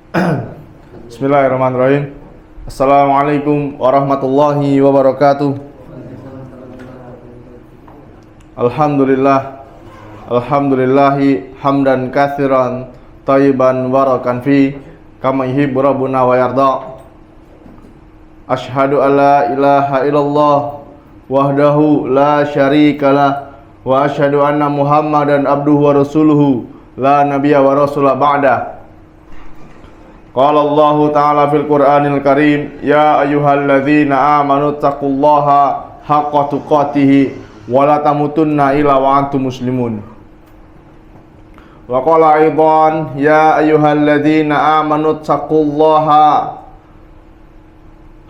Bismillahirrahmanirrahim. Assalamualaikum warahmatullahi wabarakatuh. Alhamdulillahi hamdan katsiran thayyiban barakan fi kama yuhibbu rabbuna wa yarda. Asyhadu an la ilaha illallah wahdahu la syarikalah wa asyhadu anna Muhammadan abduhu wa rasuluhu la nabiyya wa rasula ba'da. Qala Allahu ta'ala fil Qur'anil Karim, ya ayyuhalladzina amanu taqullaha haqqa tuqatih wa la tamutunna illa wa antum muslimun. Wa qala aidan, ya ayyuhalladzina amanu taqullaha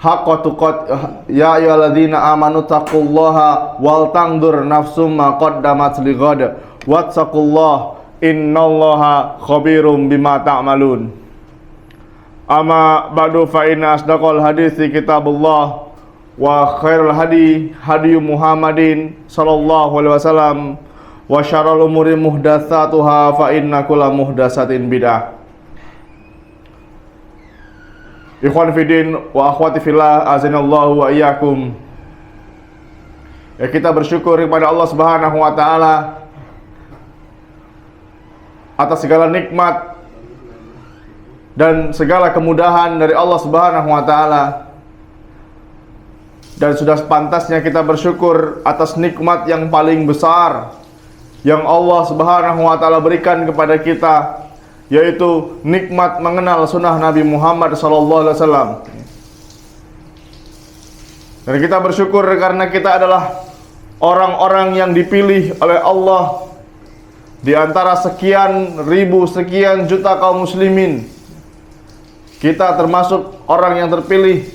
haqqa tuqatih, ya ayyuhalladzina amanu taqullaha wal tanzur nafsum ma qaddamat lighad wattaqullaha innallaha khabirum bima ta'malun. Amma ba'du fa inna asdaqal hadithi kitabullah wa khairul hadi Muhammadin sallallahu alaihi wasallam wa syarrul umuri muhdatsatuha fa inna kulla muhdatsatin bid'ah. Ikhwan fillah wa akhwati fillah, azanallahu wa iyyakum. Ya, kita bersyukur kepada Allah Subhanahu wa taala atas segala nikmat dan segala kemudahan dari Allah Subhanahu wa taala. Dan sudah sepantasnya kita bersyukur atas nikmat yang paling besar yang Allah Subhanahu wa taala berikan kepada kita, yaitu nikmat mengenal sunnah Nabi Muhammad sallallahu alaihi wasallam. Dan kita bersyukur karena kita adalah orang-orang yang dipilih oleh Allah di antara sekian ribu, sekian juta kaum muslimin. Kita termasuk orang yang terpilih,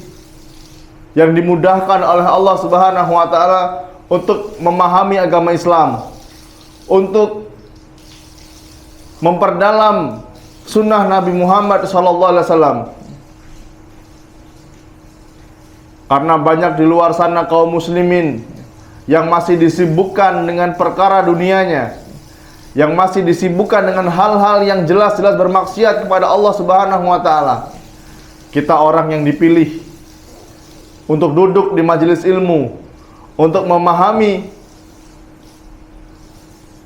yang dimudahkan oleh Allah Subhanahu wa taala untuk memahami agama Islam, untuk memperdalam sunnah Nabi Muhammad sallallahu alaihi wasallam. Karena banyak di luar sana kaum muslimin yang masih disibukkan dengan perkara dunianya, yang masih disibukkan dengan hal-hal yang jelas-jelas bermaksiat kepada Allah Subhanahu wa taala. Kita orang yang dipilih untuk duduk di majelis ilmu, untuk memahami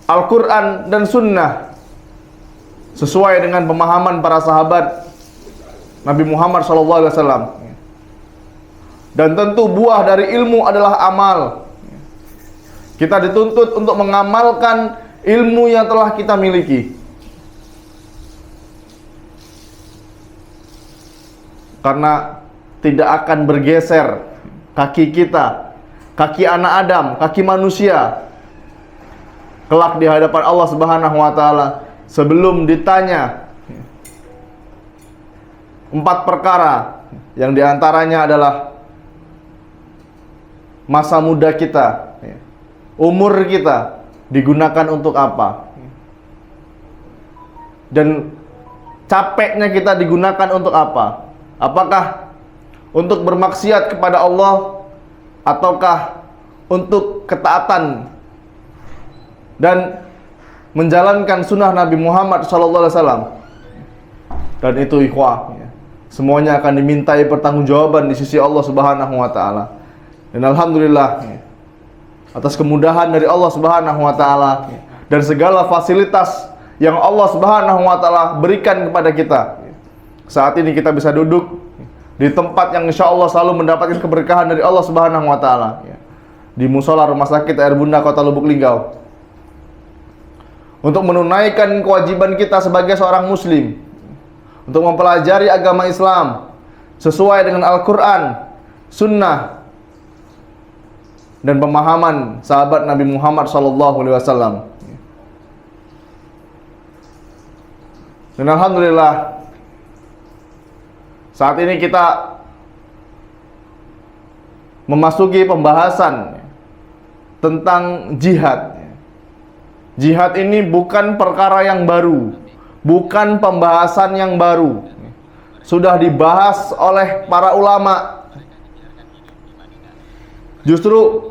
Al-Quran dan Sunnah sesuai dengan pemahaman para sahabat Nabi Muhammad SAW. Dan tentu buah dari ilmu adalah amal. Kita dituntut untuk mengamalkan ilmu yang telah kita miliki. Karena tidak akan bergeser kaki kita, kaki anak Adam, kaki manusia kelak di hadapan Allah Subhanahu wa taala sebelum ditanya 4 perkara, yang diantaranya adalah masa muda kita, umur kita digunakan untuk apa, dan capeknya kita digunakan untuk apa. Apakah untuk bermaksiat kepada Allah, ataukah untuk ketaatan dan menjalankan sunnah Nabi Muhammad SAW. Dan itu ikhwah, semuanya akan dimintai pertanggungjawaban di sisi Allah Subhanahu wa taala. Dan alhamdulillah atas kemudahan dari Allah Subhanahu wa taala dan segala fasilitas yang Allah Subhanahu wa taala berikan kepada kita, saat ini kita bisa duduk di tempat yang insya Allah selalu mendapatkan keberkahan dari Allah Subhanahu wa taala, di musola Rumah Sakit Air Bunda Kota Lubuk Linggau, untuk menunaikan kewajiban kita sebagai seorang muslim, untuk mempelajari agama Islam sesuai dengan Al-Quran, Sunnah, dan pemahaman sahabat Nabi Muhammad SAW. Dan alhamdulillah saat ini kita memasuki pembahasan tentang jihad. Jihad ini bukan perkara yang baru, bukan pembahasan yang baru. Sudah dibahas oleh para ulama. Justru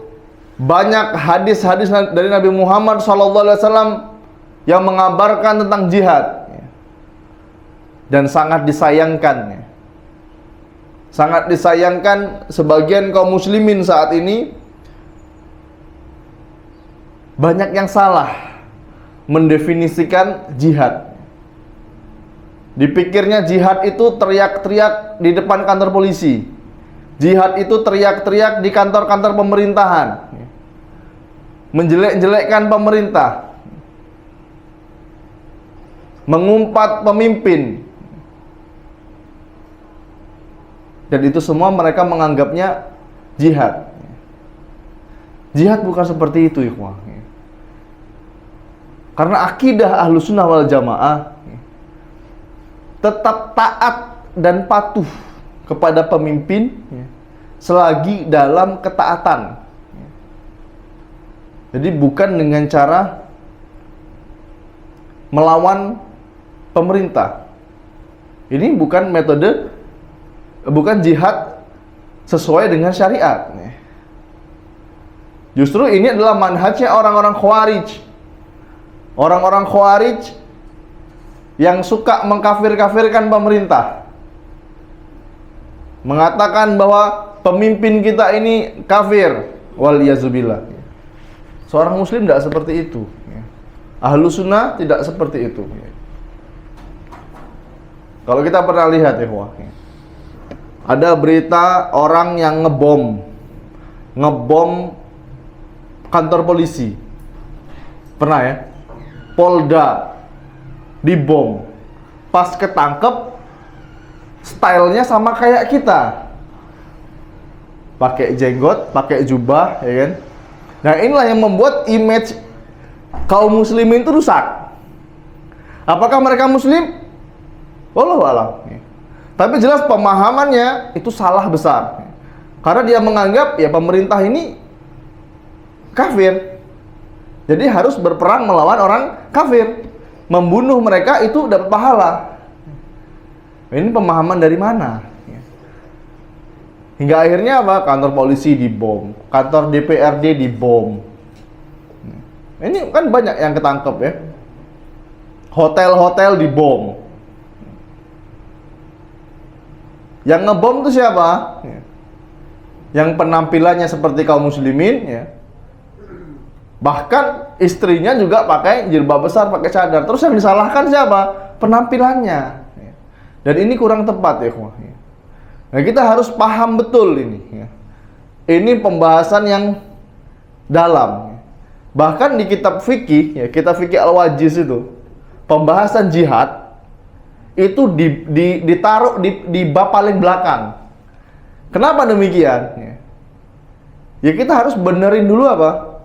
banyak hadis-hadis dari Nabi Muhammad SAW yang mengabarkan tentang jihad. dan sangat disayangkan. Sangat disayangkan sebagian kaum muslimin saat ini banyak yang salah mendefinisikan jihad. Dipikirnya jihad itu teriak-teriak di depan kantor polisi. Jihad itu teriak-teriak di kantor-kantor pemerintahan. Menjelek-jelekkan pemerintah. Mengumpat pemimpin. Dan itu semua mereka menganggapnya jihad. Jihad bukan seperti itu, ikhwah. Karena akidah Ahlussunnah wal Jamaah tetap taat dan patuh kepada pemimpin selagi dalam ketaatan. Jadi bukan dengan cara melawan pemerintah. Ini bukan metode, bukan jihad sesuai dengan syariat. Justru ini adalah manhajnya orang-orang Khawarij. Orang-orang Khawarij yang suka mengkafir-kafirkan pemerintah. Mengatakan bahwa pemimpin kita ini kafir. Waliyazubillah. Seorang muslim tidak seperti itu. Ahlussunnah tidak seperti itu. Kalau kita pernah lihat ya, ada berita orang yang ngebom kantor polisi. Pernah ya? Polda dibom. Pas ketangkep, stylenya sama kayak kita. Pakai jenggot, pakai jubah, ya kan? Nah, inilah yang membuat image kaum muslimin itu rusak. Apakah mereka muslim? Wallahu a'lam. Tapi jelas pemahamannya itu salah besar. Karena dia menganggap ya pemerintah ini kafir. Jadi harus berperang melawan orang kafir. Membunuh mereka itu dapat pahala. Ini pemahaman dari mana? Hingga akhirnya apa? Kantor polisi dibom, kantor DPRD dibom. Ini kan banyak yang ketangkep ya. Hotel-hotel dibom. Yang ngebom itu siapa? Yang penampilannya seperti kaum muslimin ya. Bahkan istrinya juga pakai jilbab besar, pakai cadar. Terus yang disalahkan siapa? Penampilannya. Dan ini kurang tepat ya. Nah, kita harus paham betul ini. Ini pembahasan yang dalam. Bahkan di kitab fikih, ya, kitab fikih Al-Wajiz itu, pembahasan jihad itu ditaruh di bab paling belakang. Kenapa demikian? Ya kita harus benerin dulu apa?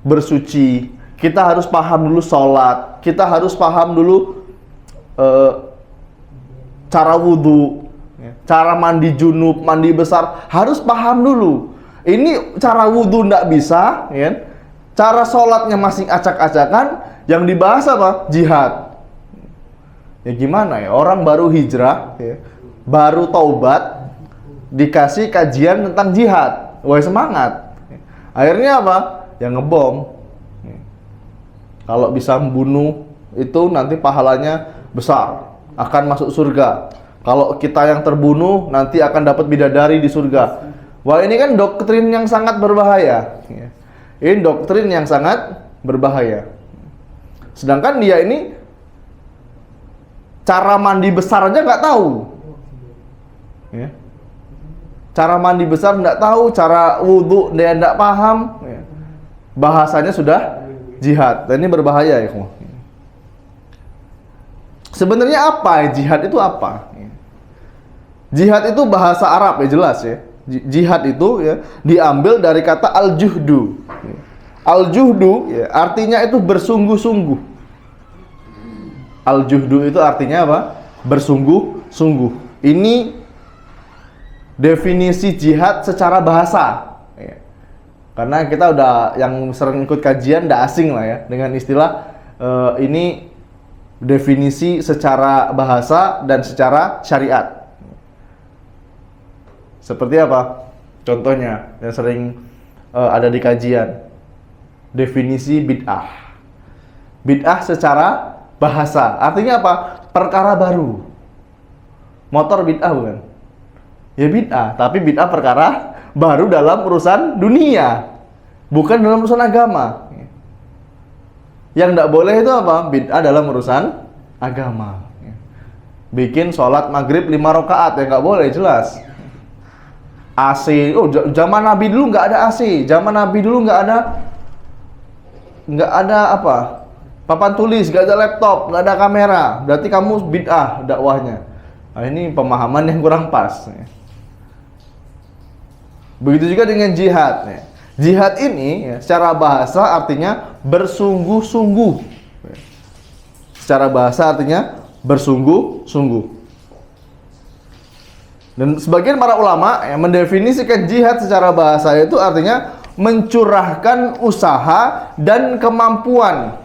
Bersuci, kita harus paham dulu sholat, kita harus paham dulu cara wudhu, cara mandi junub, mandi besar, harus paham dulu. Ini cara wudhu ndak bisa, ya? Cara sholatnya masih acak-acakan, yang dibahas apa? Jihad. Ya gimana ya, orang baru hijrah, ya, baru taubat, dikasih kajian tentang jihad, wah semangat. Akhirnya apa? Yang ngebom. Kalau bisa membunuh itu nanti pahalanya besar, akan masuk surga. Kalau kita yang terbunuh nanti akan dapat bidadari di surga. Wah, ini kan doktrin yang sangat berbahaya. Ini doktrin yang sangat berbahaya. Sedangkan dia ini cara mandi besar aja nggak tahu. Ya. Cara mandi besar nggak tahu, cara wudhu dia nggak paham. Ya. Bahasanya sudah jihad. Dan ini berbahaya ya. Sebenarnya apa jihad itu apa? Jihad itu bahasa Arab ya, jelas ya. Jihad itu ya diambil dari kata al-juhdu. Al-juhdu ya, artinya itu bersungguh-sungguh. Al-juhdu itu artinya apa? Bersungguh-sungguh. Ini definisi jihad secara bahasa. Ya. Karena kita udah yang sering ikut kajian udah asing lah ya dengan istilah ini definisi secara bahasa dan secara syariat. Seperti apa? Contohnya yang sering ada di kajian, definisi bid'ah. Bid'ah secara bahasa artinya apa? perkara baru. Motor bid'ah bukan? Ya bid'ah, tapi bid'ah perkara baru dalam urusan dunia, bukan dalam urusan agama. Yang tidak boleh itu apa? Bid'ah dalam urusan agama. Bikin sholat maghrib 5 rakaat ya nggak boleh, jelas. AC, zaman Nabi dulu nggak ada AC, zaman Nabi dulu nggak ada apa? Papan tulis, nggak ada laptop, nggak ada kamera. Berarti kamu bid'ah dakwahnya. Nah, ini pemahaman yang kurang pas. Begitu juga dengan jihad. Jihad ini secara bahasa artinya bersungguh-sungguh. Secara bahasa artinya bersungguh-sungguh. Dan sebagian para ulama mendefinisikan jihad secara bahasa itu artinya mencurahkan usaha dan kemampuan,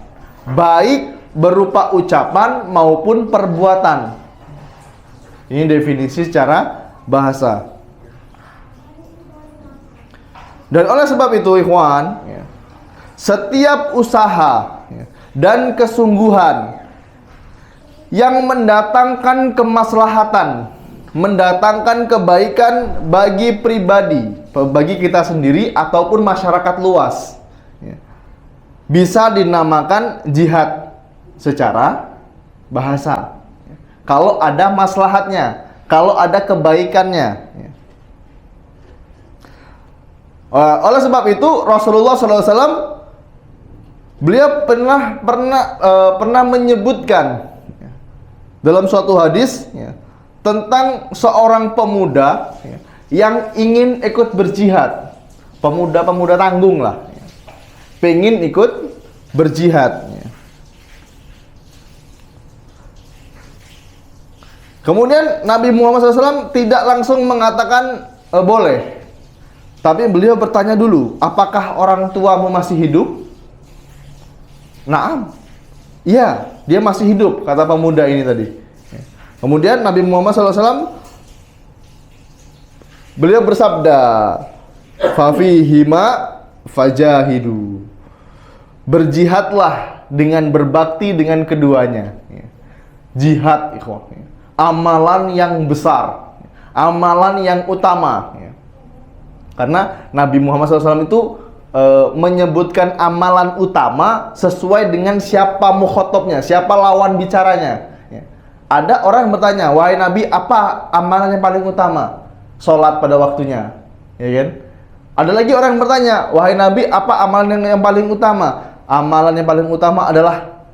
baik berupa ucapan maupun perbuatan. Ini definisi secara bahasa. Dan oleh sebab itu ikhwan, setiap usaha dan kesungguhan yang mendatangkan kemaslahatan, mendatangkan kebaikan bagi pribadi, bagi kita sendiri ataupun masyarakat luas, bisa dinamakan jihad secara bahasa. Kalau ada maslahatnya, kalau ada kebaikannya. Oleh sebab itu Rasulullah SAW beliau pernah menyebutkan dalam suatu hadis tentang seorang pemuda yang ingin ikut berjihad, pemuda tanggung lah, pengen ikut berjihad. Kemudian Nabi Muhammad SAW tidak langsung mengatakan boleh, tapi beliau bertanya dulu, apakah orang tuamu masih hidup? Naam, iya, dia masih hidup, kata pemuda ini tadi. Kemudian Nabi Muhammad SAW beliau bersabda, fafihima fajahidu, berjihadlah dengan berbakti dengan keduanya. Jihad, ikhwah, amalan yang besar, amalan yang utama. Karena Nabi Muhammad SAW itu menyebutkan amalan utama sesuai dengan siapa mukhatabnya, siapa lawan bicaranya. Ada orang yang bertanya, wahai Nabi, apa amalan yang paling utama? Sholat pada waktunya, ya kan? Ada lagi orang yang bertanya, wahai Nabi, apa amalan yang paling utama? Amalan yang paling utama adalah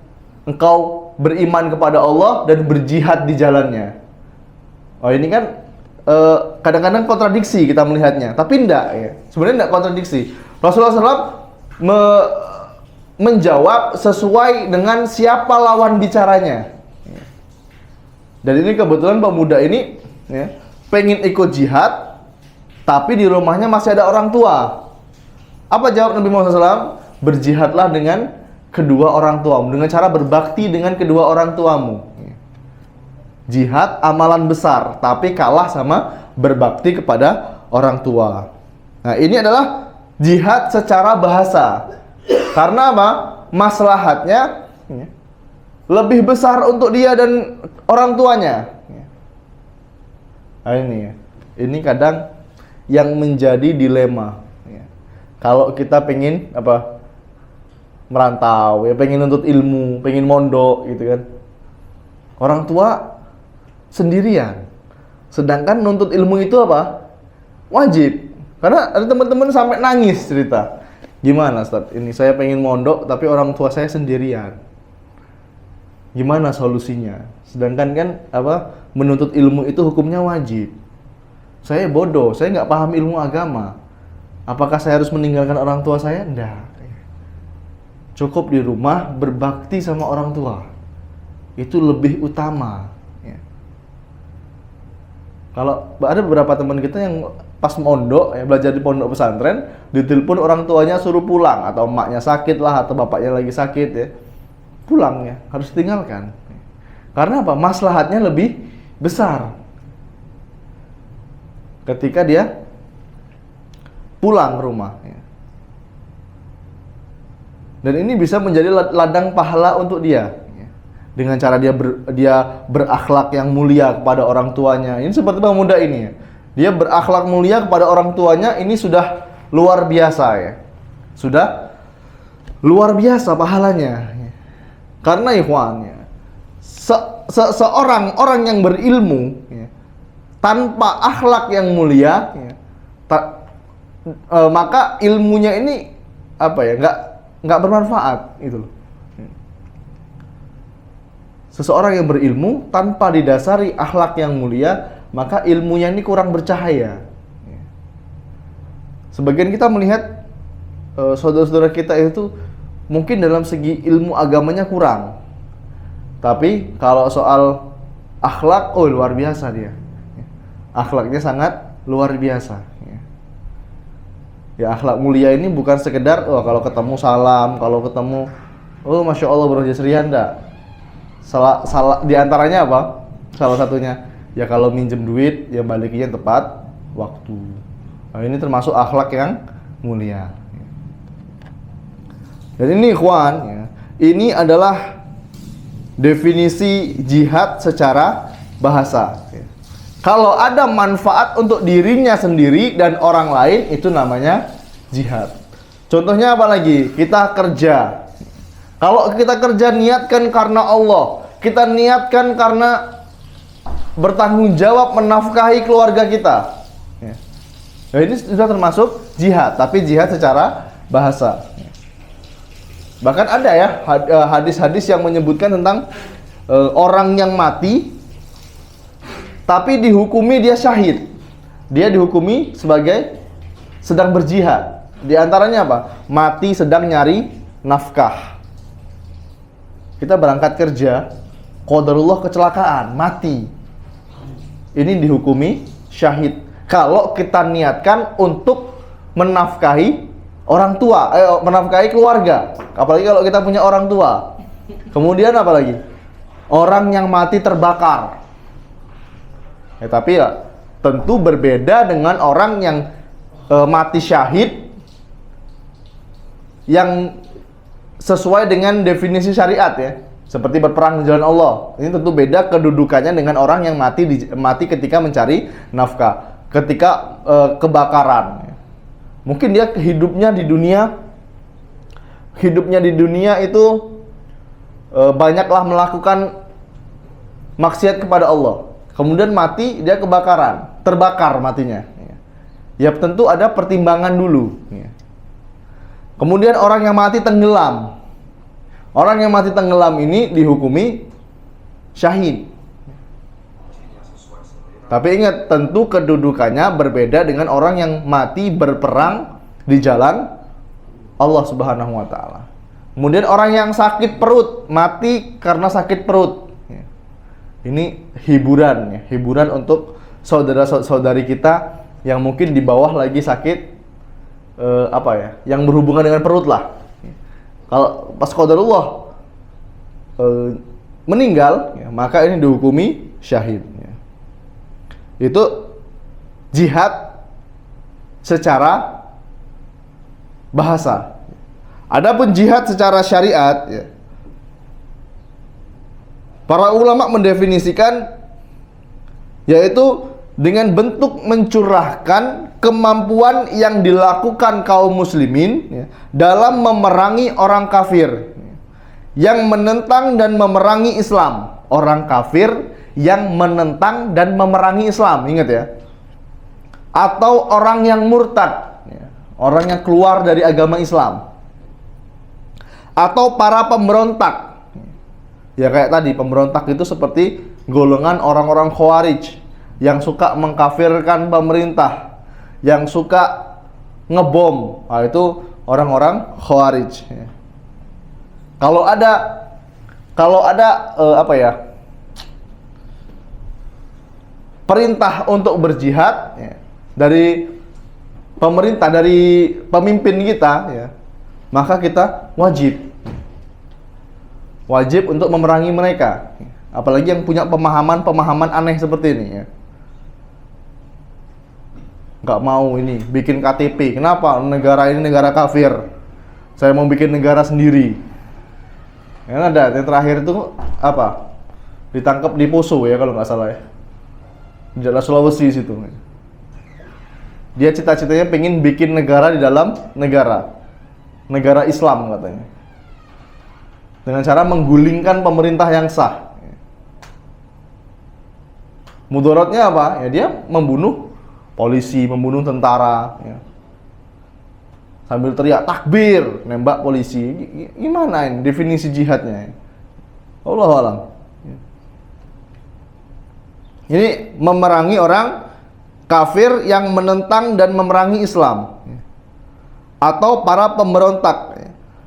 engkau beriman kepada Allah dan berjihad di jalannya. Oh, ini kan kadang-kadang kontradiksi kita melihatnya, tapi enggak ya. Sebenarnya enggak kontradiksi. Rasulullah SAW menjawab sesuai dengan siapa lawan bicaranya. Dan ini kebetulan pemuda ini pengen ikut jihad, tapi di rumahnya masih ada orang tua. Apa jawab Nabi Muhammad SAW? Berjihadlah dengan kedua orang tuamu, dengan cara berbakti dengan kedua orang tuamu. Jihad amalan besar, tapi kalah sama berbakti kepada orang tua. Nah, ini adalah jihad secara bahasa. Karena apa? Maslahatnya lebih besar untuk dia dan orang tuanya. Nah, ini kadang yang menjadi dilema. Kalau kita pengen merantau, pengen nuntut ilmu, pengen mondok gitu kan. Orang tua sendirian. Sedangkan nuntut ilmu itu wajib. Karena ada teman-teman sampai nangis cerita. Gimana Ustaz? Ini saya pengen mondok tapi orang tua saya sendirian. Gimana solusinya? Sedangkan kan menuntut ilmu itu hukumnya wajib. Saya bodoh, saya nggak paham ilmu agama. Apakah saya harus meninggalkan orang tua saya? Enggak. Cukup di rumah berbakti sama orang tua. Itu lebih utama. Kalau ada beberapa teman kita yang pas mondok, belajar di pondok pesantren, ditelepon orang tuanya suruh pulang, atau emaknya sakit lah, atau bapaknya lagi sakit pulang harus tinggalkan. Karena apa? Maslahatnya lebih besar ketika dia pulang ke rumah. Dan ini bisa menjadi ladang pahala untuk dia. dengan cara dia berakhlak yang mulia kepada orang tuanya. Ini seperti pemuda ini ya. Dia berakhlak mulia kepada orang tuanya, ini sudah luar biasa ya. Sudah luar biasa pahalanya. Karena ikhwan ya, seorang orang yang berilmu ya, tanpa akhlak yang mulia ya, maka ilmunya ini apa ya, nggak bermanfaat itu loh. Seseorang yang berilmu tanpa didasari akhlak yang mulia, maka ilmunya ini kurang bercahaya. Sebagian kita melihat saudara-saudara kita itu mungkin dalam segi ilmu agamanya kurang, tapi kalau soal akhlak, oh luar biasa dia. Akhlaknya sangat luar biasa. Ya, akhlak mulia ini bukan sekedar kalau ketemu salam, kalau ketemu masya Allah Bro Jasrian, enggak. Salah di antaranya apa? Salah satunya ya kalau minjem duit ya balikinnya tepat waktu. Nah, ini termasuk akhlak yang mulia. Dan ini ikhwan ya, ini adalah definisi jihad secara bahasa. Kalau ada manfaat untuk dirinya sendiri dan orang lain, itu namanya jihad. Contohnya apa lagi? Kita kerja. Kalau kita kerja niatkan karena Allah, kita niatkan karena bertanggung jawab menafkahi keluarga kita. Nah, ini sudah termasuk jihad, tapi jihad secara bahasa. Bahkan ada ya hadis-hadis yang menyebutkan tentang orang yang mati tapi dihukumi dia syahid. Dia dihukumi sebagai sedang berjihad. Di antaranya apa? Mati sedang nyari nafkah. Kita berangkat kerja, qadarullah kecelakaan, mati. Ini dihukumi syahid. Kalau kita niatkan untuk menafkahi orang tua, menafkahi keluarga. Apalagi kalau kita punya orang tua. Kemudian apa lagi? Orang yang mati terbakar. Tapi ya tentu berbeda dengan orang yang mati syahid yang sesuai dengan definisi syariat ya, seperti berperang di jalan Allah. Ini tentu beda kedudukannya dengan orang yang mati ketika mencari nafkah, ketika kebakaran. Mungkin dia hidupnya di dunia itu banyaklah melakukan maksiat kepada Allah. Kemudian mati, dia kebakaran, terbakar matinya. Ya tentu ada pertimbangan dulu. Kemudian orang yang mati tenggelam. Orang yang mati tenggelam ini dihukumi syahid. Tapi ingat, tentu kedudukannya berbeda dengan orang yang mati berperang di jalan Allah Subhanahu wa taala. Kemudian orang yang sakit perut, mati karena sakit perut. Ini hiburan ya, hiburan untuk saudara-saudari kita yang mungkin di bawah lagi sakit yang berhubungan dengan perut lah. Kalau pas qadarullah meninggal ya, maka ini dihukumi syahid ya. Itu jihad secara bahasa. Adapun jihad secara syariat ya, para ulama mendefinisikan yaitu dengan bentuk mencurahkan kemampuan yang dilakukan kaum muslimin ya, dalam memerangi orang kafir yang menentang dan memerangi Islam. Orang kafir yang menentang dan memerangi Islam, ingat ya. Atau orang yang murtad ya, orang yang keluar dari agama Islam. Atau para pemberontak. Ya kayak tadi, pemberontak itu seperti golongan orang-orang Khawarij yang suka mengkafirkan pemerintah, yang suka ngebom. Nah, itu orang-orang Khawarij. Kalau ada perintah untuk berjihad ya, dari pemerintah, dari pemimpin kita ya, maka kita wajib untuk memerangi mereka. Apalagi yang punya pemahaman aneh seperti ini ya. Nggak mau ini bikin KTP. Kenapa? Negara ini negara kafir. Saya mau bikin negara sendiri. Yang ada yang terakhir itu apa? Ditangkap di Poso ya kalau nggak salah ya. Di daerah Sulawesi situ. Dia cita-citanya pengen bikin negara di dalam negara Islam katanya. Dengan cara menggulingkan pemerintah yang sah. Mudaratnya apa? Ya dia membunuh polisi, membunuh tentara ya. Sambil teriak takbir, nembak polisi. Gimana ini definisi jihadnya? Allahu a'lam. Ini memerangi orang kafir yang menentang dan memerangi Islam atau para pemberontak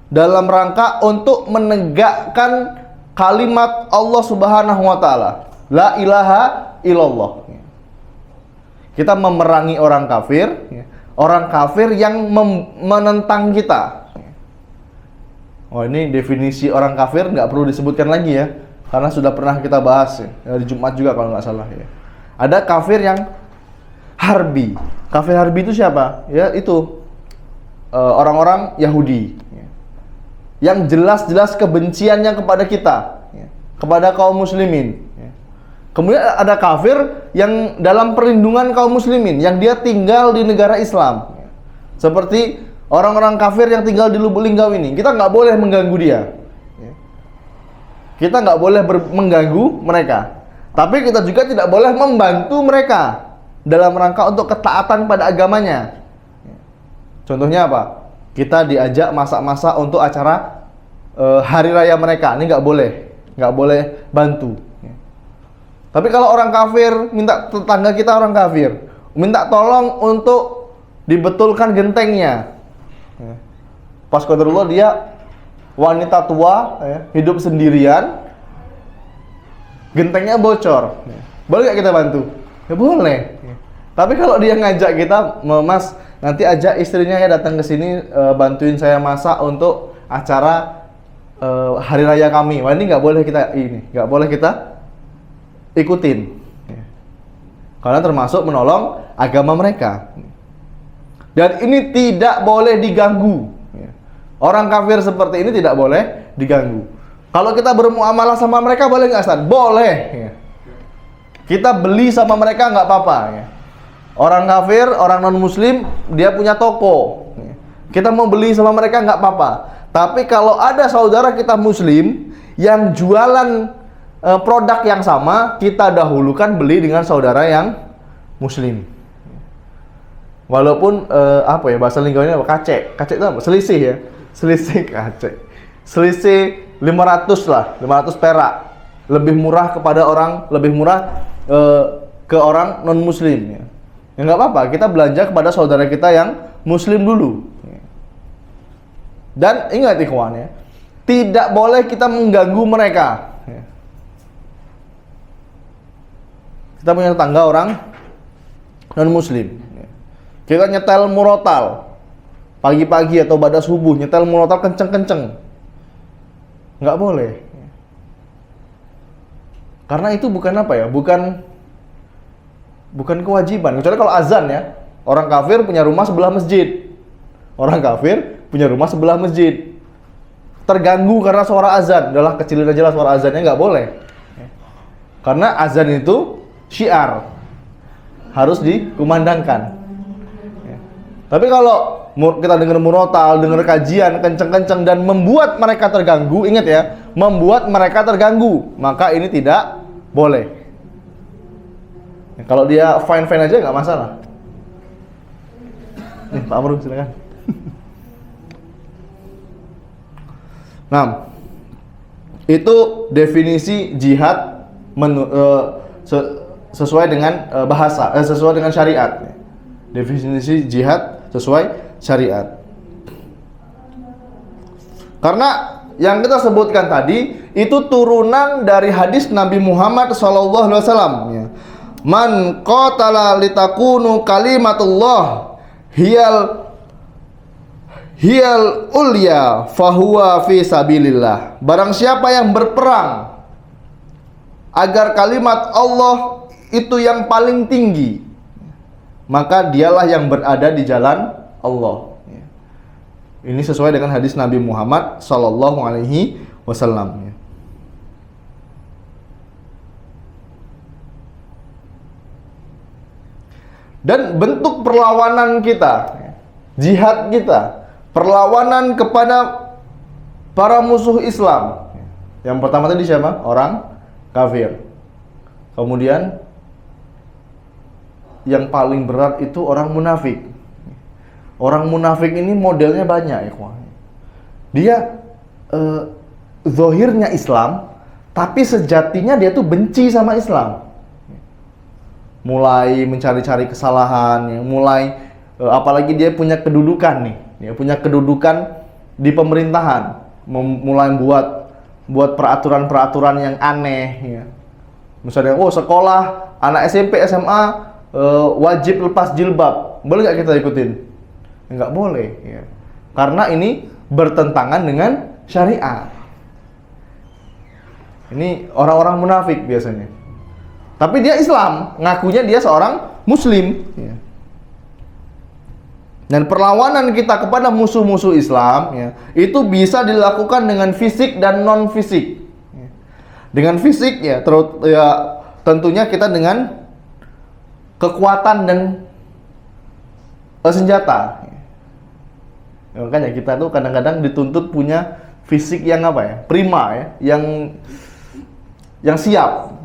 dalam rangka untuk menegakkan kalimat Allah Subhanahu wa taala, la ilaha illallah. Kita memerangi orang kafir yang menentang kita. Oh, ini definisi orang kafir nggak perlu disebutkan lagi ya, karena sudah pernah kita bahas ya, di Jumat juga kalau nggak salah ya. Ada kafir yang harbi. Kafir harbi itu siapa? Ya itu orang-orang Yahudi yang jelas-jelas kebenciannya kepada kita, kepada kaum muslimin. Kemudian ada kafir yang dalam perlindungan kaum muslimin, yang dia tinggal di negara Islam. Seperti orang-orang kafir yang tinggal di Lubuk Linggau ini, kita nggak boleh mengganggu dia. Kita nggak boleh mengganggu mereka. Tapi kita juga tidak boleh membantu mereka dalam rangka untuk ketaatan pada agamanya. Contohnya apa? Kita diajak masak-masak untuk acara hari raya mereka, ini nggak boleh bantu. Tapi kalau orang kafir minta, tetangga kita orang kafir minta tolong untuk dibetulkan gentengnya, pas qadarullah dia wanita tua hidup sendirian, gentengnya bocor, boleh nggak kita bantu? Ya boleh. Tapi kalau dia ngajak kita, Mas, nanti ajak istrinya ya datang ke sini bantuin saya masak untuk acara hari raya kami. Wah, ini nggak boleh kita ikutin. Karena termasuk menolong agama mereka. Dan ini tidak boleh diganggu. Orang kafir seperti ini tidak boleh diganggu. Kalau kita bermuamalah sama mereka boleh nggak, Ustaz? Boleh. Kita beli sama mereka nggak apa-apa. Orang kafir, orang non-muslim, dia punya toko. Kita mau beli sama mereka nggak apa-apa. Tapi kalau ada saudara kita muslim yang jualan produk yang sama, kita dahulukan beli dengan saudara yang muslim. Walaupun bahasa linggaunya apa? Kacek itu apa? Selisih ya. Selisih kacek. Selisih 500 lah, 500 perak. Lebih murah ke orang non-muslim ya. Ya nggak apa-apa, kita belanja kepada saudara kita yang muslim dulu. Dan ingat ikhwan ya, tidak boleh kita mengganggu mereka. Kita punya tetangga orang non-muslim, kita nyetel murotal pagi-pagi atau pada subuh, nyetel murotal kenceng-kenceng, nggak boleh. Karena itu bukan bukan kewajiban. Kecuali kalau azan ya, orang kafir punya rumah sebelah masjid. Terganggu karena suara azan, udahlah kecilin aja lah suara azannya, nggak boleh. Karena azan itu syiar, harus dikumandangkan. Tapi kalau kita dengar murotal, dengar kajian kenceng-kenceng dan membuat mereka terganggu, ingat ya, membuat mereka terganggu, maka ini tidak boleh. Kalau dia fine-fine aja nggak masalah. Nih, Pak Amrul silakan. Nah, itu definisi jihad sesuai dengan sesuai dengan syariat. Definisi jihad sesuai syariat. Karena yang kita sebutkan tadi itu turunan dari hadis Nabi Muhammad SAW. Man qatala litakunu kalimatullah hiyal ulya fahuwa fi sabilillah. Barang siapa yang berperang agar kalimat Allah itu yang paling tinggi, maka dialah yang berada di jalan Allah. Ini sesuai dengan hadis Nabi Muhammad sallallahu alaihi wasallam. Dan bentuk perlawanan kita, jihad kita, perlawanan kepada para musuh Islam. Yang pertama tadi siapa? Orang kafir. Kemudian yang paling berat itu orang munafik. Orang munafik ini modelnya banyak, ikhwan. Dia zahirnya Islam, tapi sejatinya dia tuh benci sama Islam. Mulai mencari-cari kesalahan, mulai apalagi dia punya kedudukan nih, dia punya kedudukan di pemerintahan, mulai buat peraturan-peraturan yang aneh, ya. Misalnya, sekolah anak SMP SMA wajib lepas jilbab, boleh nggak kita ikutin? Nggak boleh, ya. Karena ini bertentangan dengan syariat. Ini orang-orang munafik biasanya. Tapi dia Islam, ngakunya dia seorang Muslim. Ya. Dan perlawanan kita kepada musuh-musuh Islam, ya, itu bisa dilakukan dengan fisik dan non fisik. Ya. Dengan fisik, ya, tentunya kita dengan kekuatan dan senjata. Ya. Makanya kita tuh kadang-kadang dituntut punya fisik yang prima, ya, yang siap.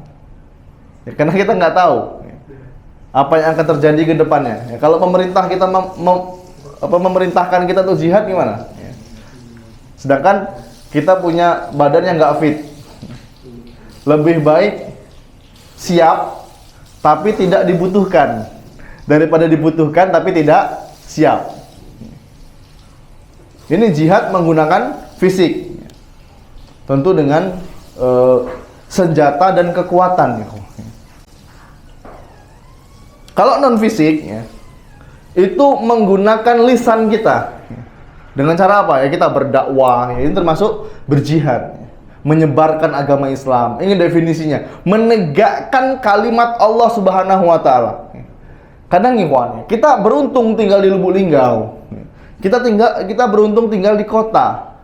Ya, karena kita nggak tahu apa yang akan terjadi ke depannya. Ya, kalau pemerintah kita memerintahkan kita untuk jihad gimana? Ya. Sedangkan kita punya badan yang nggak fit. Lebih baik siap tapi tidak dibutuhkan daripada dibutuhkan tapi tidak siap. Ini jihad menggunakan fisik, tentu dengan senjata dan kekuatan. Kalau non fisik, ya, itu menggunakan lisan kita. Dengan cara apa? Ya, kita berdakwah, ya, ini termasuk berjihad, ya, menyebarkan agama Islam. Ini definisinya, menegakkan kalimat Allah Subhanahu wa taala. Kadang ikhwan, kita beruntung tinggal di Lubuk Linggau. Kita beruntung tinggal di kota.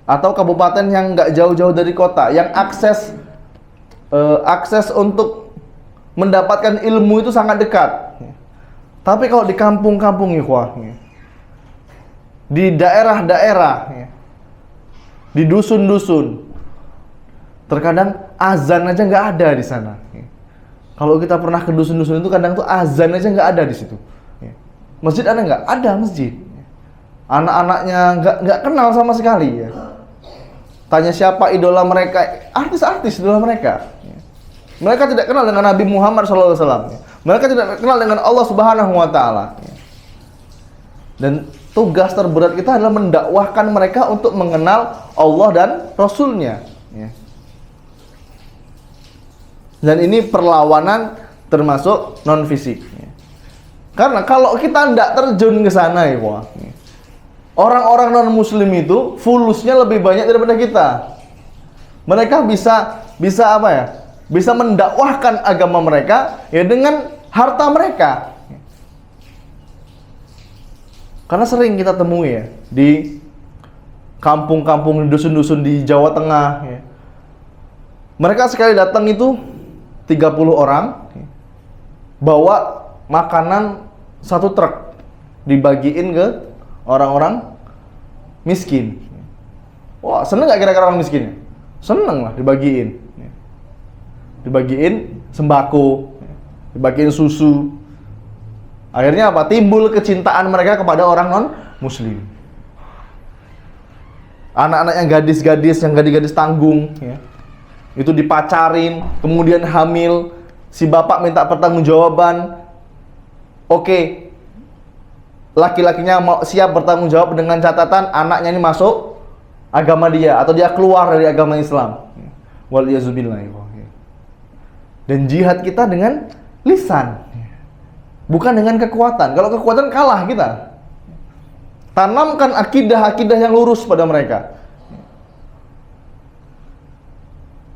Atau kabupaten yang nggak jauh-jauh dari kota, yang akses untuk mendapatkan ilmu itu sangat dekat. Tapi kalau di kampung-kampung, ikhwah, di daerah-daerah, di dusun-dusun, terkadang azan aja nggak ada di sana. Kalau kita pernah ke dusun-dusun itu, kadang tuh azan aja nggak ada di situ. Masjid ada nggak? Ada masjid. Anak-anaknya nggak kenal sama sekali. Ya. Tanya siapa idola mereka, artis-artis idola mereka. Mereka tidak kenal dengan Nabi Muhammad SAW. Mereka tidak kenal dengan Allah Subhanahu wa taala. Dan tugas terberat kita adalah mendakwahkan mereka untuk mengenal Allah dan Rasul-Nya. Dan ini perlawanan termasuk non fisik. Karena kalau kita tidak terjun ke sana, orang-orang non muslim itu fulusnya lebih banyak daripada kita. Mereka bisa mendakwahkan agama mereka, ya, dengan harta mereka. Karena sering kita temui, ya, di kampung-kampung, di dusun-dusun di Jawa Tengah, ya. Mereka sekali datang itu 30 orang, ya, bawa makanan 1 truk, dibagiin ke orang-orang miskin. Wah, seneng gak kira-kira orang miskin? Seneng lah, dibagiin sembako, dibagiin susu. Akhirnya apa? Timbul kecintaan mereka kepada orang non muslim. Anak-anak yang gadis-gadis, yang gadis-gadis tanggung, ya, itu dipacarin, kemudian hamil. Si bapak minta pertanggungjawaban. Oke, laki-lakinya mau siap bertanggung jawab dengan catatan anaknya ini masuk agama dia atau dia keluar dari agama Islam. Waliyazubillah. Dan jihad kita dengan lisan, bukan dengan kekuatan. Kalau kekuatan kalah kita. Tanamkan akidah-akidah yang lurus pada mereka.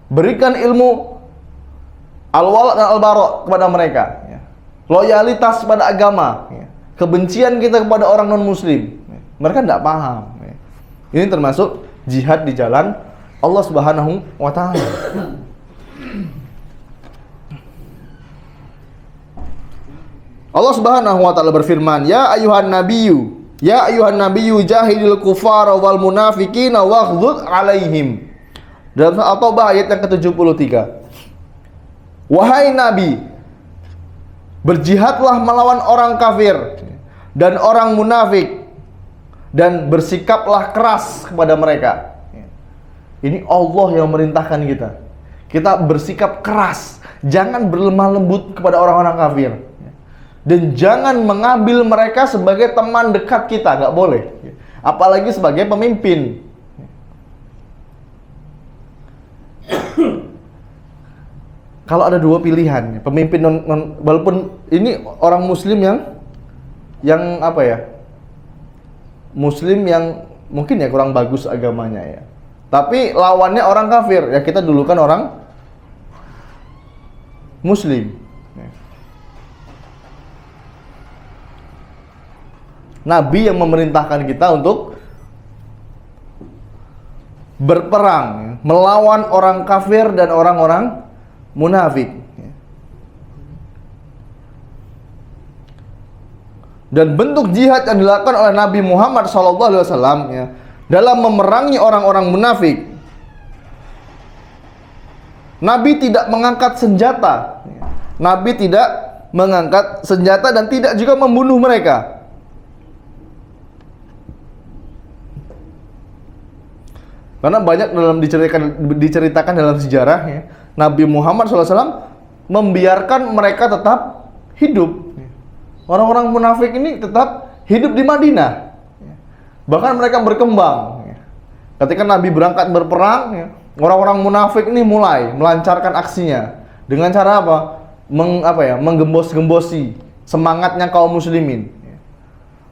Berikan ilmu al-wala dan al-bara kepada mereka. Loyalitas pada agama. Kebencian kita kepada orang non-muslim, mereka tidak paham. Ini termasuk jihad di jalan Allah Subhanahu wa taala. Allah Subhanahu wa taala berfirman, "Ya ayuhan nabiyyu jahidil kufara wal munafiqina waghdud 'alaihim." Dalam surah At-Taubah ayat yang ke-73. Wahai Nabi, berjihadlah melawan orang kafir dan orang munafik dan bersikaplah keras kepada mereka. Ini Allah yang memerintahkan kita. Kita bersikap keras, jangan berlemah lembut kepada orang-orang kafir. Dan jangan mengambil mereka sebagai teman dekat kita, nggak boleh. Apalagi sebagai pemimpin. Kalau ada dua pilihan, pemimpin walaupun ini orang Muslim yang apa ya? Muslim yang mungkin ya kurang bagus agamanya ya. Tapi lawannya orang kafir, ya kita dulu kan orang Muslim. Nabi yang memerintahkan kita untuk berperang melawan orang kafir dan orang-orang munafik. Dan bentuk jihad yang dilakukan oleh Nabi Muhammad SAW ya, dalam memerangi orang-orang munafik, Nabi tidak mengangkat senjata. Nabi tidak mengangkat senjata dan tidak juga membunuh mereka. Karena banyak diceritakan dalam sejarah ya, Nabi Muhammad SAW membiarkan mereka tetap hidup. Orang-orang munafik ini tetap hidup di Madinah. Bahkan mereka berkembang. Ketika Nabi berangkat berperang, orang-orang munafik ini mulai melancarkan aksinya dengan cara apa? Menggembos-gembosi semangatnya kaum muslimin.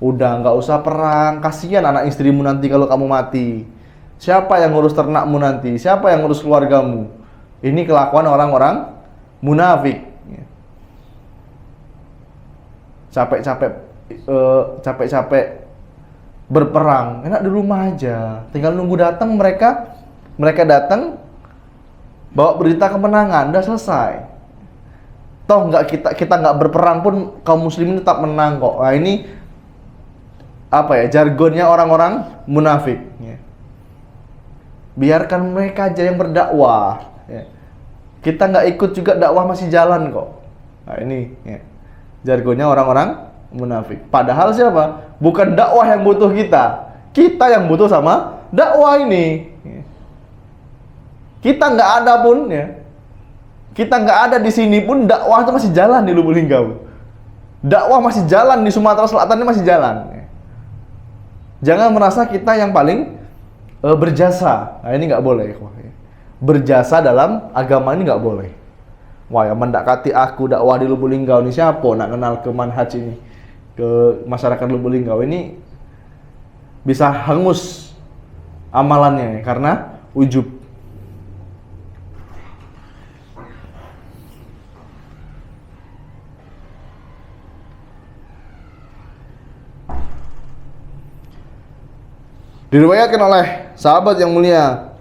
Udah nggak usah perang, kasihan anak istrimu nanti kalau kamu mati. Siapa yang ngurus ternakmu nanti? Siapa yang ngurus keluargamu? Ini kelakuan orang-orang munafik. Capek-capek berperang, enak di rumah aja. Tinggal nunggu datang mereka datang bawa berita kemenangan, udah selesai. Toh kita nggak berperang pun kaum muslimin tetap menang kok. Nah, ini apa ya? Jargonnya orang-orang munafik. Biarkan mereka aja yang berdakwah. Kita nggak ikut juga, dakwah masih jalan kok. Nah, ini jargonnya orang-orang munafik. Padahal siapa? Bukan dakwah yang butuh kita. Kita yang butuh sama dakwah ini. Kita nggak ada pun ya. Kita nggak ada di sini pun dakwah itu masih jalan di Lubuk Linggau. Dakwah masih jalan di Sumatera Selatan ini masih jalan. Jangan merasa kita yang paling berjasa. Nah, ini nggak boleh. Berjasa dalam agama ini nggak boleh. Wah, yang mendekati aku dakwah di Lubuk Linggau ini siapa? Nak kenal ke manhaj ini, ke masyarakat Lubuk Linggau ini bisa hangus amalannya karena ujub. Diriwayatkan oleh sahabat yang mulia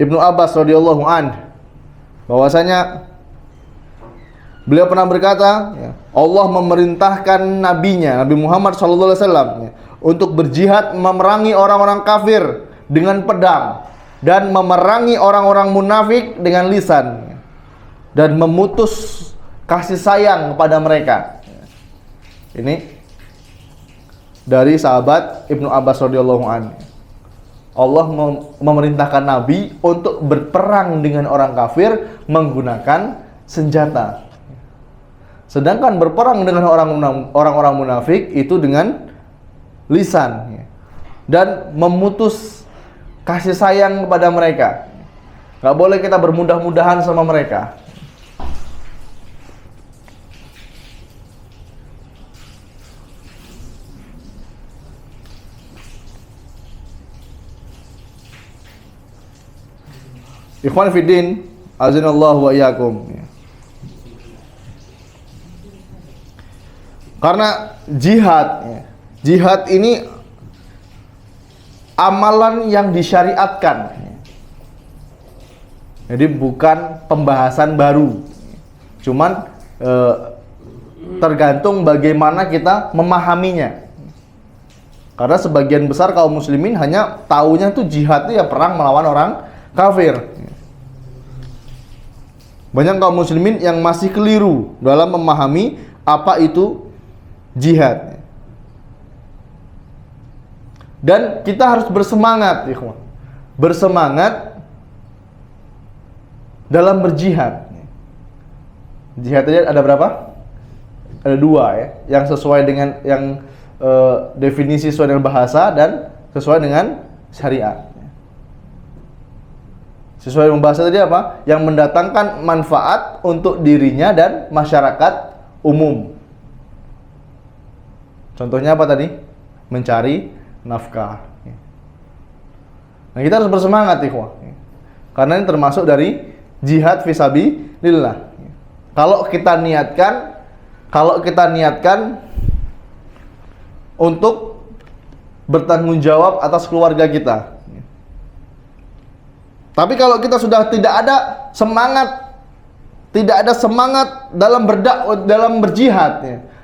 Ibnu Abbas radhiyallahu an bahwasanya beliau pernah berkata, Allah memerintahkan nabinya Nabi Muhammad SAW untuk berjihad memerangi orang-orang kafir dengan pedang dan memerangi orang-orang munafik dengan lisan dan memutus kasih sayang kepada mereka. Ini dari sahabat Ibnu Abbas radhiyallahu anhu. Allah memerintahkan Nabi untuk berperang dengan orang kafir menggunakan senjata. Sedangkan berperang dengan orang-orang munafik itu dengan lisan dan memutus kasih sayang kepada mereka. Gak boleh kita bermudah-mudahan sama mereka. Ikhwan fiddin, azinallahu wa iyyakum. Karena jihad ini amalan yang disyariatkan. Jadi bukan pembahasan baru. Cuman tergantung bagaimana kita memahaminya. Karena sebagian besar kaum muslimin hanya taunya tuh jihad itu ya perang melawan orang kafir. Banyak kaum muslimin yang masih keliru dalam memahami apa itu jihad. Dan kita harus bersemangat, ikhwan. Bersemangat dalam berjihad. Jihad aja ada berapa? Ada 2 ya. Yang sesuai dengan yang definisi sesuai dengan bahasa dan sesuai dengan syariat. Sesuai dengan bahasa tadi apa? Yang mendatangkan manfaat untuk dirinya dan masyarakat umum. Contohnya apa tadi? Mencari nafkah. Nah, kita harus bersemangat, ikhwah. Karena ini termasuk dari jihad fisabilillah. Kalau kita niatkan untuk bertanggung jawab atas keluarga kita. Tapi kalau kita sudah tidak ada semangat dalam berjihad,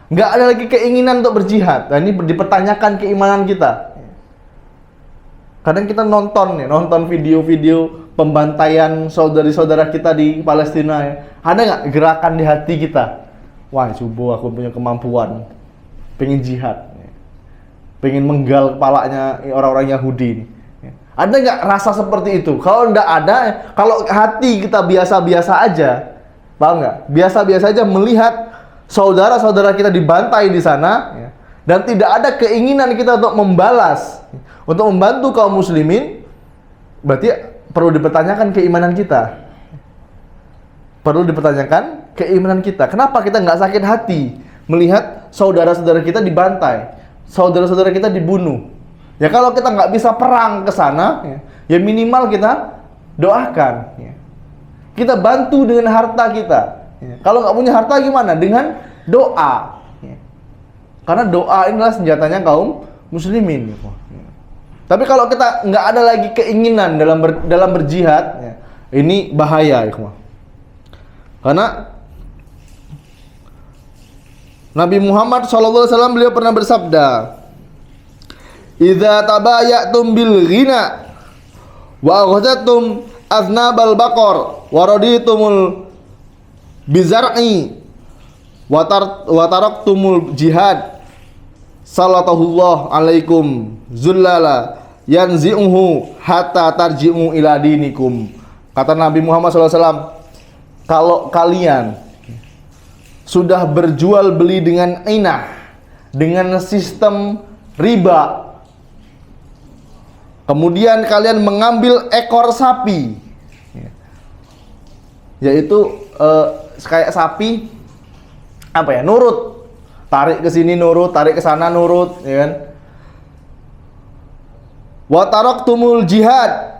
nggak ada lagi keinginan untuk berjihad. Nah, ini dipertanyakan keimanan kita. Kadang kita nonton video-video pembantaian saudari-saudara kita di Palestina. Ada nggak gerakan di hati kita? Wah, coba aku punya kemampuan, pengen jihad, pengen menggal kepalanya orang-orang Yahudi. Ada nggak rasa seperti itu? Kalau nggak ada, kalau hati kita biasa-biasa aja, paham nggak? Biasa-biasa aja melihat saudara-saudara kita dibantai di sana, dan tidak ada keinginan kita untuk membalas, untuk membantu kaum muslimin, berarti perlu dipertanyakan keimanan kita. Perlu dipertanyakan keimanan kita. Kenapa kita nggak sakit hati melihat saudara-saudara kita dibantai, saudara-saudara kita dibunuh? Ya kalau kita nggak bisa perang ke sana, ya minimal kita doakan. Kita bantu dengan harta kita. Kalau nggak punya harta gimana? Dengan doa. Karena doa inilah senjatanya kaum muslimin. Tapi kalau kita nggak ada lagi keinginan dalam berjihad, ini bahaya, ikhwah. Karena Nabi Muhammad SAW beliau pernah bersabda, "Idza tabayatum bil ghina wa aghadtum aznabal baqar wa raditumul bizar'i wa taraktumul jihad sallallahu alaikum zullala yanzi'uhu hatta tarji'u ila dinikum." Kata Nabi Muhammad SAW, kalau kalian sudah berjual beli dengan inah, dengan sistem riba, kemudian kalian mengambil ekor sapi, yaitu kayak sapi apa ya, nurut, tarik ke sini nurut, tarik ke sana nurut, ya kan? Wa taraktumul jihad,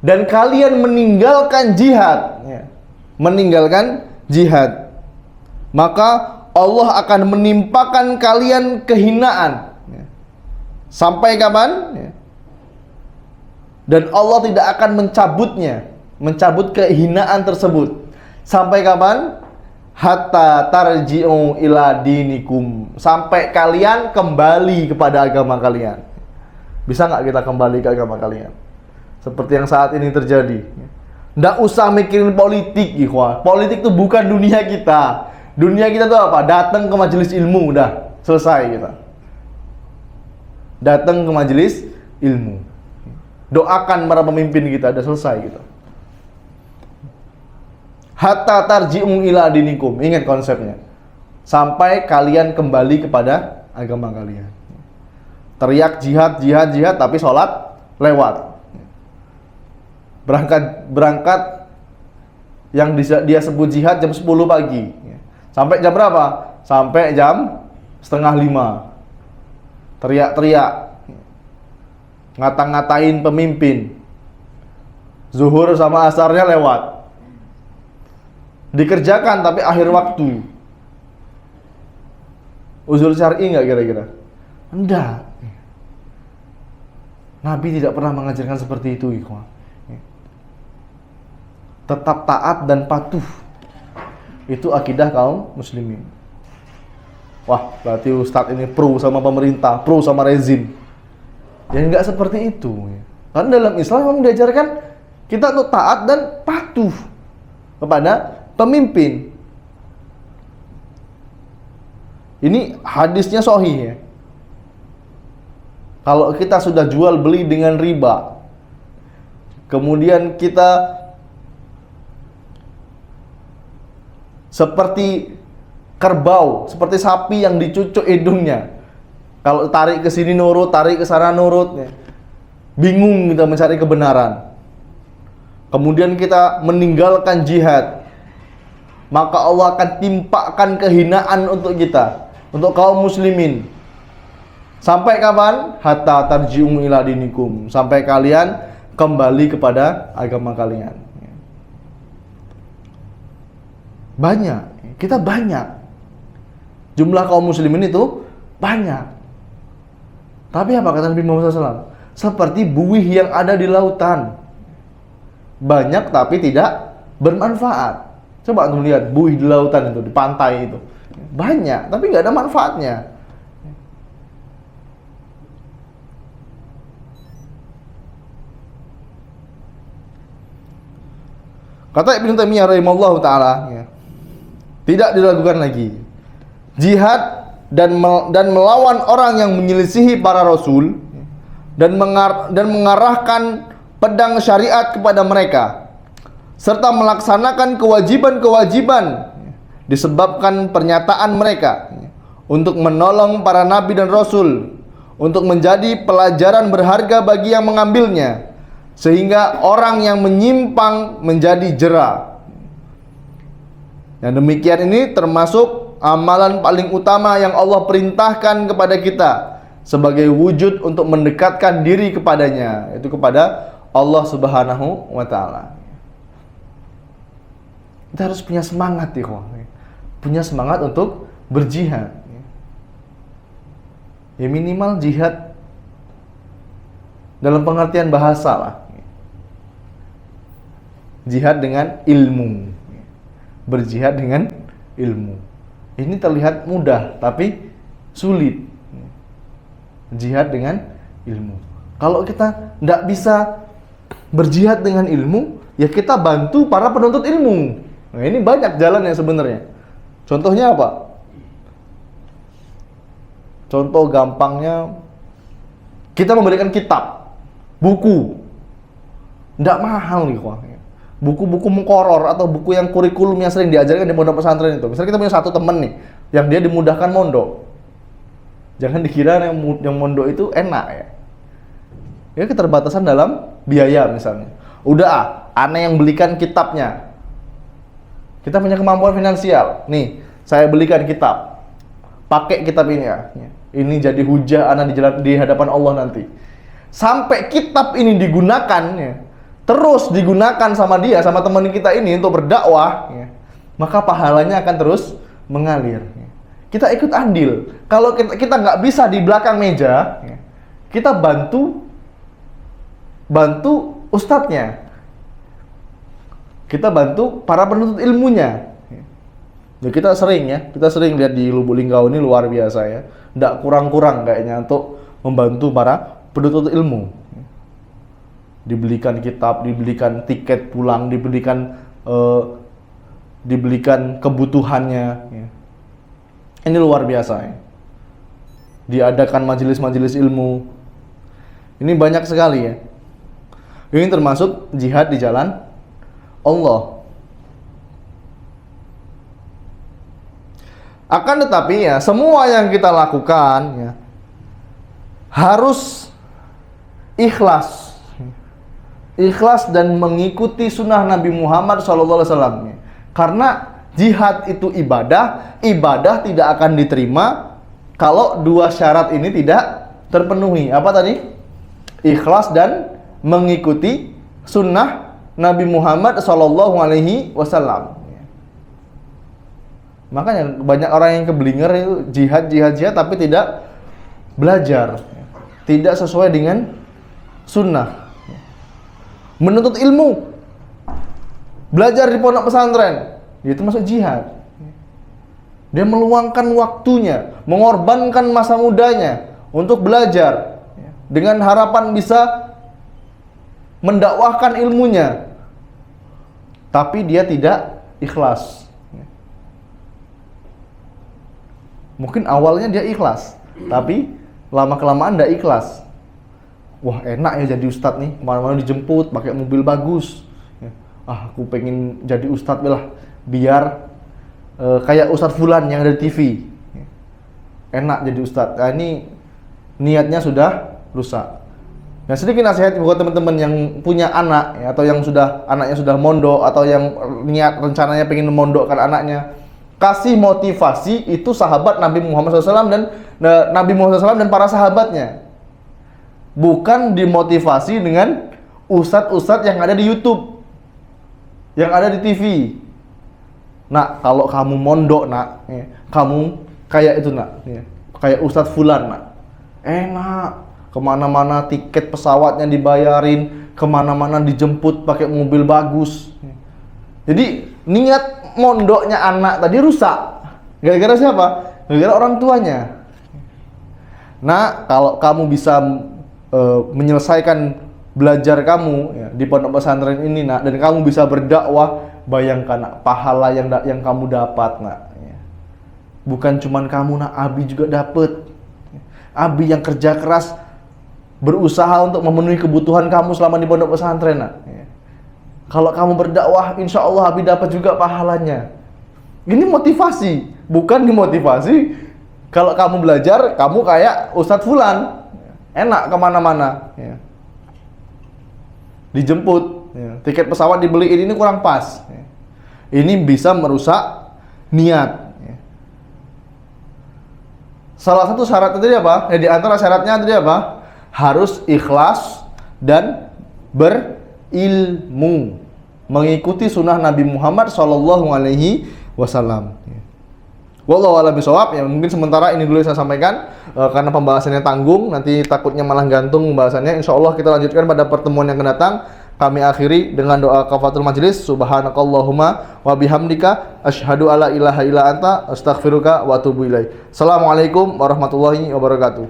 dan kalian meninggalkan jihad, meninggalkan jihad, maka Allah akan menimpakan kalian kehinaan. Sampai kapan? Dan Allah tidak akan mencabut kehinaan tersebut. Sampai kapan? Hatta tarji'u ila dinikum, sampai kalian kembali kepada agama kalian. Bisa nggak kita kembali ke agama kalian? Seperti yang saat ini terjadi. Nggak usah mikirin politik, ikhwah. Politik itu bukan dunia kita. Dunia kita tuh apa? Datang ke majelis ilmu, udah selesai kita. Datang ke majelis ilmu, doakan para pemimpin kita, udah selesai kita. Hatta tarji'u ila dinikum, ingat konsepnya. Sampai kalian kembali kepada agama kalian. Teriak jihad, jihad, jihad, tapi sholat lewat. Berangkat yang dia sebut jihad jam 10 pagi. Sampai jam berapa? Sampai jam 4:30. Teriak-teriak, ngata-ngatain pemimpin. Zuhur sama asarnya lewat. Dikerjakan tapi akhir waktu. Uzur syar'i nggak kira-kira? Enggak. Nabi tidak pernah mengajarkan seperti itu, ikhwan. Tetap taat dan patuh. Itu akidah kaum muslimin. Wah, berarti ustadz ini pro sama pemerintah, pro sama rezim. Ya enggak seperti itu. Karena dalam Islam memang diajarkan kita untuk taat dan patuh kepada pemimpin. Ini hadisnya sahih ya. Kalau kita sudah jual beli dengan riba, kemudian kita seperti kerbau, seperti sapi yang dicucuk hidungnya. Kalau tarik ke sini nurut, tarik ke sana nurut, ya. Bingung kita mencari kebenaran. Kemudian kita meninggalkan jihad, maka Allah akan timpakan kehinaan untuk kita, untuk kaum muslimin. Sampai kapan? Hatta tarji'u ila dinikum. Sampai kalian kembali kepada agama kalian. Banyak, kita banyak. Jumlah kaum muslimin itu banyak. Tapi apa kata Nabi Muhammad SAW? Seperti buih yang ada di lautan. Banyak tapi tidak bermanfaat. Coba antum lihat buih di lautan itu, di pantai itu. Banyak, tapi nggak ada manfaatnya. Kata Ibnu Taimiyah rahimahullahu taala, ya, tidak diragukan lagi. Jihad dan melawan orang yang menyelisihi para rasul dan mengarahkan pedang syariat kepada mereka serta melaksanakan kewajiban-kewajiban disebabkan pernyataan mereka untuk menolong para nabi dan rasul, untuk menjadi pelajaran berharga bagi yang mengambilnya, sehingga orang yang menyimpang menjadi jera. Yang demikian ini termasuk amalan paling utama yang Allah perintahkan kepada kita sebagai wujud untuk mendekatkan diri kepadanya, yaitu kepada Allah Subhanahu wa taala. Kita harus punya semangat, ikhwan. Punya semangat untuk berjihad. Ya minimal jihad dalam pengertian bahasa lah. Jihad dengan ilmu. Berjihad dengan ilmu. Ini terlihat mudah tapi sulit. Jihad dengan ilmu. Kalau kita tidak bisa berjihad dengan ilmu, ya kita bantu para penuntut ilmu. Nah, ini banyak jalannya sebenarnya. Contohnya apa? Contoh gampangnya, kita memberikan kitab, buku. Tidak mahal nih, wah. Buku-buku mengkoror atau buku yang kurikulum yang sering diajarkan di pondok pesantren itu. Misalnya kita punya satu teman nih, yang dia dimudahkan mondok. Jangan dikira yang mondok itu enak ya. Ya keterbatasan dalam biaya misalnya. Udah aneh yang belikan kitabnya. Kita punya kemampuan finansial. Nih, saya belikan kitab. Pakai kitab ini ya. Ini jadi hujah anak di hadapan Allah nanti. Sampai kitab ini digunakan ya, terus digunakan sama dia, sama teman kita ini untuk berdakwah ya, maka pahalanya akan terus mengalir ya. Kita ikut andil. Kalau kita nggak bisa di belakang meja ya, kita bantu ustadznya, kita bantu para penuntut ilmunya ya. Kita sering lihat di Lubuk Linggau ini luar biasa ya, nggak kurang-kurang kayaknya untuk membantu para penuntut ilmu. Dibelikan kitab, dibelikan tiket pulang, dibelikan kebutuhannya ya. Ini luar biasa ya. Diadakan majelis-majelis ilmu. Ini banyak sekali ya. Ini termasuk jihad di jalan Allah. Akan tetapi ya, semua yang kita lakukan ya, harus ikhlas. Ikhlas dan mengikuti sunnah Nabi Muhammad SAW. Karena jihad itu ibadah, ibadah tidak akan diterima kalau dua syarat ini tidak terpenuhi. Apa tadi? Ikhlas dan mengikuti sunnah Nabi Muhammad SAW. Makanya banyak orang yang keblinger itu jihad tapi tidak belajar, tidak sesuai dengan sunnah, menuntut ilmu, belajar di pondok pesantren, itu masuk jihad. Dia meluangkan waktunya, mengorbankan masa mudanya untuk belajar dengan harapan bisa mendakwahkan ilmunya, tapi dia tidak ikhlas. Mungkin awalnya dia ikhlas, tapi lama-kelamaan tidak ikhlas. Wah, enak ya jadi ustadz nih, kemana-mana dijemput, pakai mobil bagus. Aku pengen jadi ustadz lah, biar kayak ustadz Fulan yang ada di TV. Enak jadi ustadz. Nah, ini niatnya sudah rusak. Nah, sedikit nasihat buat teman-teman yang punya anak ya, atau yang anaknya sudah mondok, atau yang niat rencananya pengen memondokkan anaknya. Kasih motivasi itu sahabat Nabi Muhammad SAW dan para sahabatnya. Bukan dimotivasi dengan ustadz-ustadz yang ada di YouTube, yang ada di TV. Nak, kalau kamu mondok nak, ya, kamu kayak itu nak, ya, kayak ustadz Fulan nak. Enak, kemana-mana tiket pesawatnya dibayarin, kemana-mana dijemput pakai mobil bagus. Jadi niat mondoknya anak tadi rusak. Gara-gara siapa? Gara-gara orang tuanya. Nah, kalau kamu bisa menyelesaikan belajar kamu ya, di pondok pesantren ini nak, dan kamu bisa berdakwah, bayangkan nak, pahala yang kamu dapat nak. Ya. Bukan cuman kamu nak, Abi juga dapat. Abi yang kerja keras berusaha untuk memenuhi kebutuhan kamu selama di pondok pesantren nak. Ya. Kalau kamu berdakwah, insya Allah Abi dapat juga pahalanya. Ini motivasi, bukan dimotivasi. Kalau kamu belajar, kamu kayak Ustadz Fulan, enak kemana-mana. Ya. Dijemput, ya. Tiket pesawat dibeliin, ini kurang pas. Ya. Ini bisa merusak niat. Ya. Salah satu syarat tadi apa? Di antara syaratnya tadi apa? Harus ikhlas dan berilmu, mengikuti sunnah Nabi Muhammad SAW. Wallahu a'lam bishawab. Ya, mungkin sementara ini dulu yang saya sampaikan karena pembahasannya tanggung, nanti takutnya malah gantung pembahasannya. Insya Allah kita lanjutkan pada pertemuan yang akan datang. Kami akhiri dengan doa kafaratul majlis. Subhanakallahumma wa bihamdika asyhadu alla ilaha illa anta astaghfiruka wa atubu ilaik. Assalamualaikum warahmatullahi wabarakatuh.